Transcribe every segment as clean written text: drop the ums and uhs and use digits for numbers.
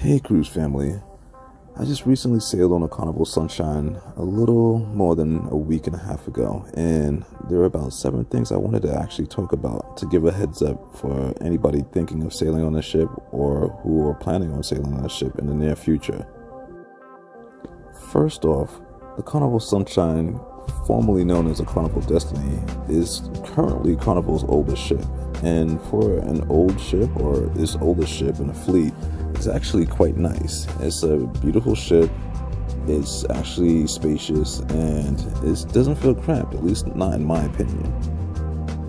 Hey Cruise family, I just recently sailed on a Carnival Sunshine a little more than a week and a half ago, and there are about 7 things I wanted to actually talk about to give a heads up for anybody thinking of sailing on a ship or who are planning on sailing on a ship in the near future. First off, the Carnival Sunshine, formerly known as the Carnival Destiny, is currently Carnival's oldest ship, and for an old ship, or its oldest ship in a fleet, it's actually quite nice. It's a beautiful ship, it's actually spacious, and it doesn't feel cramped, at least not in my opinion.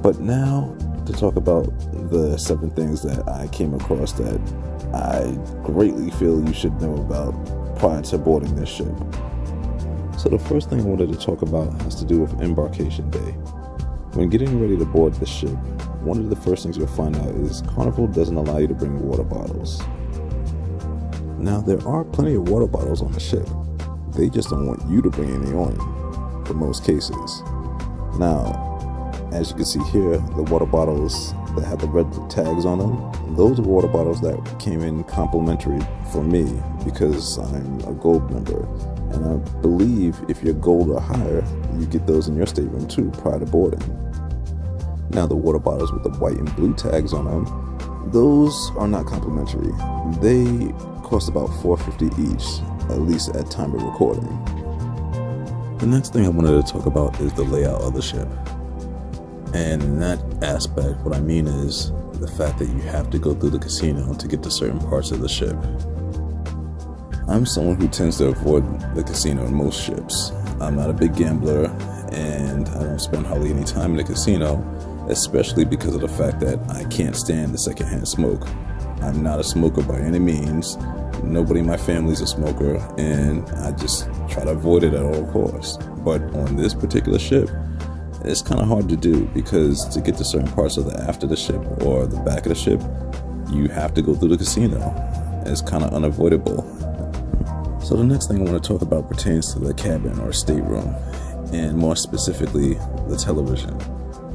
But now, to talk about the 7 things that I came across that I greatly feel you should know about prior to boarding this ship. So the first thing I wanted to talk about has to do with Embarkation Day. When getting ready to board the ship, one of the first things you'll find out is Carnival doesn't allow you to bring water bottles. Now, there are plenty of water bottles on the ship. They just don't want you to bring any on, for most cases. Now, as you can see here, the water bottles that have the red tags on them, those are water bottles that came in complimentary for me because I'm a gold member. And I believe if you're gold or higher, you get those in your stateroom too prior to boarding. Now, the water bottles with the white and blue tags on them, those are not complimentary. They cost about $4.50 each, at least at time of recording. The next thing I wanted to talk about is the layout of the ship. And in that aspect, what I mean is the fact that you have to go through the casino to get to certain parts of the ship. I'm someone who tends to avoid the casino in most ships. I'm not a big gambler, and I don't spend hardly any time in the casino, especially because of the fact that I can't stand the secondhand smoke. I'm not a smoker by any means. Nobody in my family's a smoker, and I just try to avoid it at all costs. But on this particular ship, it's kind of hard to do because to get to certain parts of the after the ship or the back of the ship, you have to go through the casino. It's kind of unavoidable. So the next thing I want to talk about pertains to the cabin or stateroom, and more specifically, the television.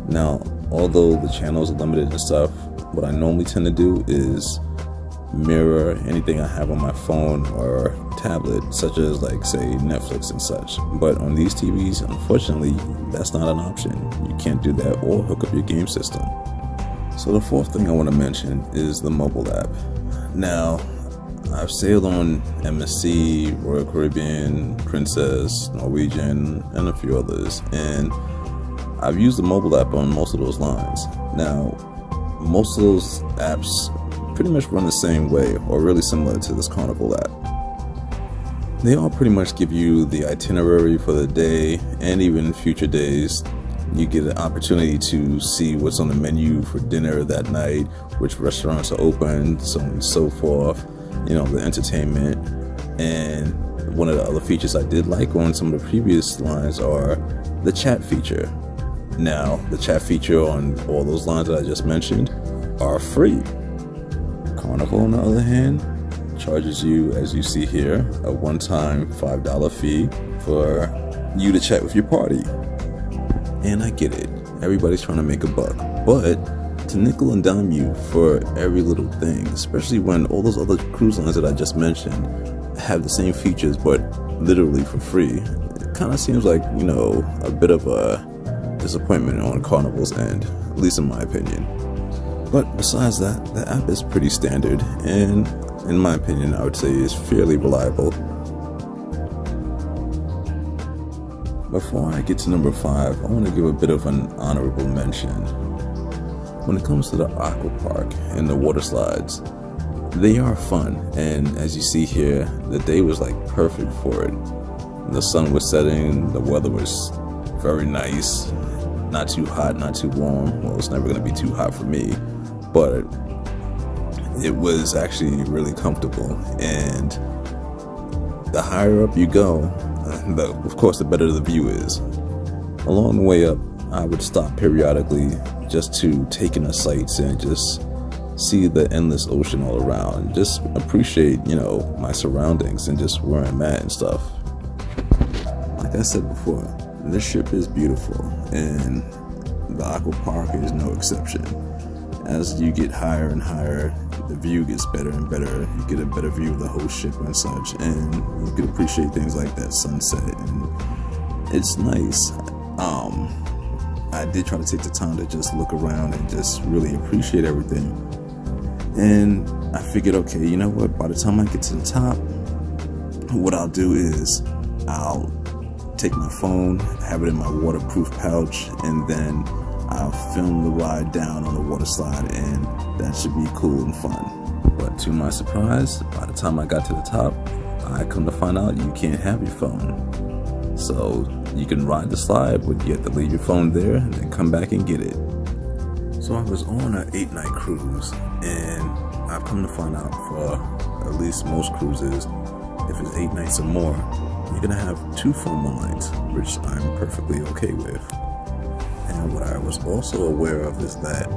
Now, although the channels are limited and stuff, what I normally tend to do is mirror anything I have on my phone or tablet, such as like say Netflix and such. But on these TVs, unfortunately, that's not an option. You can't do that or hook up your game system. So the fourth thing I want to mention is the mobile app. Now, I've sailed on MSC, Royal Caribbean, Princess, Norwegian, and a few others, and I've used the mobile app on most of those lines. Now, most of those apps pretty much run the same way, or really similar to this Carnival app. They all pretty much give you the itinerary for the day and even future days. You get an opportunity to see what's on the menu for dinner that night, which restaurants are open, so on and so forth. You know, the entertainment. And one of the other features I did like on some of the previous lines are the chat feature. Now, the chat feature on all those lines that I just mentioned are free. Carnival, on the other hand, charges you, as you see here, a one-time $5 fee for you to chat with your party. And I get it. Everybody's trying to make a buck. But to nickel and dime you for every little thing, especially when all those other cruise lines that I just mentioned have the same features but literally for free, it kind of seems like, you know, a bit of a disappointment on Carnival's end, at least in my opinion. But besides that, the app is pretty standard, and in my opinion, I would say is fairly reliable. Before I get to number 5, I want to give a bit of an honorable mention. When it comes to the Aqua Park and the water slides, they are fun, and as you see here, the day was like perfect for it. The sun was setting, the weather was very nice, not too hot, not too warm. Well, it's never going to be too hot for me, but it was actually really comfortable. And the higher up you go, of course, the better the view is. Along the way up, I would stop periodically just to take in the sights and just see the endless ocean all around. Just appreciate, you know, my surroundings and just where I'm at and stuff. Like I said before, this ship is beautiful, and the Aqua Park is no exception. as you get higher and higher, the view gets better and better. You get a better view of the whole ship and such, and you can appreciate things like that sunset, and it's nice. I did try to take the time to just look around and just really appreciate everything. And I figured, okay, you know what? By the time I get to the top, what I'll do is I'll take my phone, have it in my waterproof pouch, and then I'll film the ride down on the water slide, and that should be cool and fun. But to my surprise, by the time I got to the top, I come to find out you can't have your phone. So you can ride the slide, but you have to leave your phone there and then come back and get it. So I was on an 8-night cruise, and I've come to find out for at least most cruises, if it's 8 nights or more, you're gonna have 2 formal nights, which I'm perfectly okay with. And what I was also aware of is that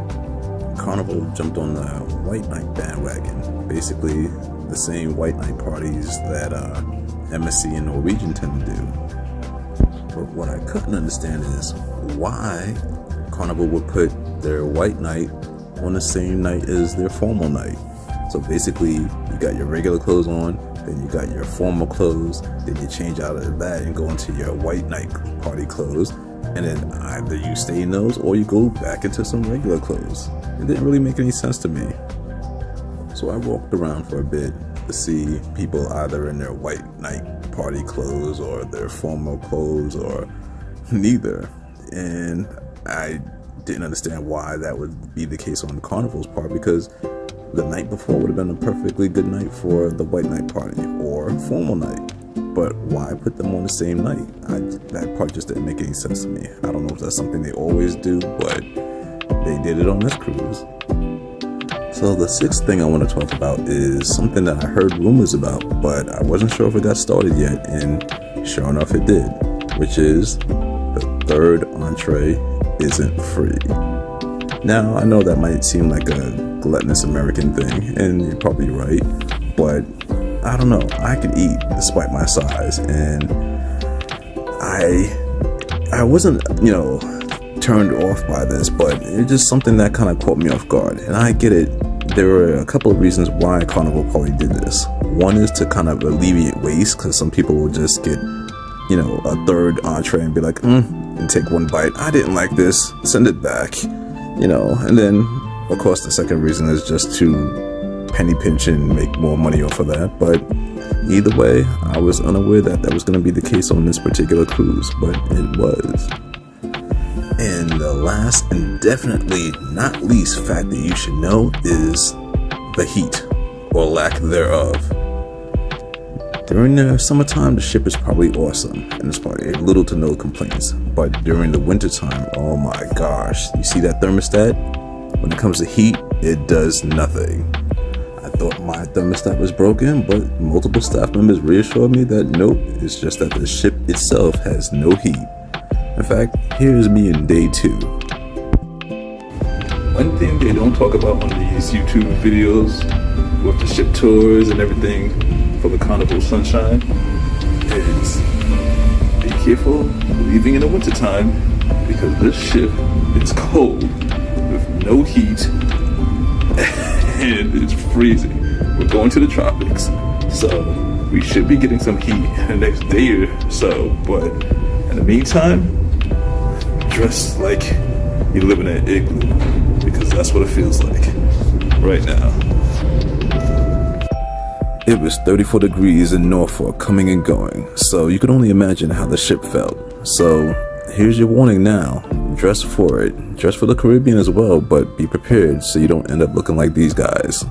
Carnival jumped on the white night bandwagon, basically the same white night parties that MSC and Norwegian tend to do. But what I couldn't understand is why Carnival would put their white night on the same night as their formal night. So basically, you got your regular clothes on, then you got your formal clothes, then you change out of that and go into your white night party clothes, and then either you stay in those or you go back into some regular clothes. It didn't really make any sense to me. So I walked around for a bit to see people either in their white night party clothes or their formal clothes or neither. And I didn't understand why that would be the case on Carnival's part, because the night before would have been a perfectly good night for the white night party or formal night. But why put them on the same night? That part just didn't make any sense to me. I don't know if that's something they always do, but they did it on this cruise. So the 6th thing I want to talk about is something that I heard rumors about, but I wasn't sure if it got started yet, and sure enough it did, which is the 3rd entree isn't free. Now, I know that might seem like a gluttonous American thing, and you're probably right, but I don't know, I can eat despite my size, and I wasn't, turned off by this, but it's just something that kind of caught me off guard. And I get it, there were a couple of reasons why Carnival probably did this. One is to kind of alleviate waste, because some people will just get, a 3rd entree and be like, and take one bite. I didn't like this, send it back, and then, of course, the second reason is just to penny pinch and make more money off of that. But either way, I was unaware that that was going to be the case on this particular cruise, but it was. And the last and definitely not least fact that you should know is the heat, or lack thereof. During the summertime, the ship is probably awesome, and there's probably little to no complaints. But during the wintertime, oh my gosh, you see that thermostat? When it comes to heat, it does nothing. I thought my thermostat was broken, but multiple staff members reassured me that nope, it's just that the ship itself has no heat. In fact, here's me in day 2. One thing they don't talk about on these YouTube videos with the ship tours and everything for the Carnival Sunshine is be careful leaving in the wintertime, because this ship is cold with no heat and it's freezing. We're going to the tropics, so we should be getting some heat in the next day or so, but in the meantime, dress like you live in an igloo, because that's what it feels like right now. It was 34 degrees in Norfolk coming and going, so you can only imagine how the ship felt. So here's your warning now, dress for it. Dress for the Caribbean as well, but be prepared so you don't end up looking like these guys.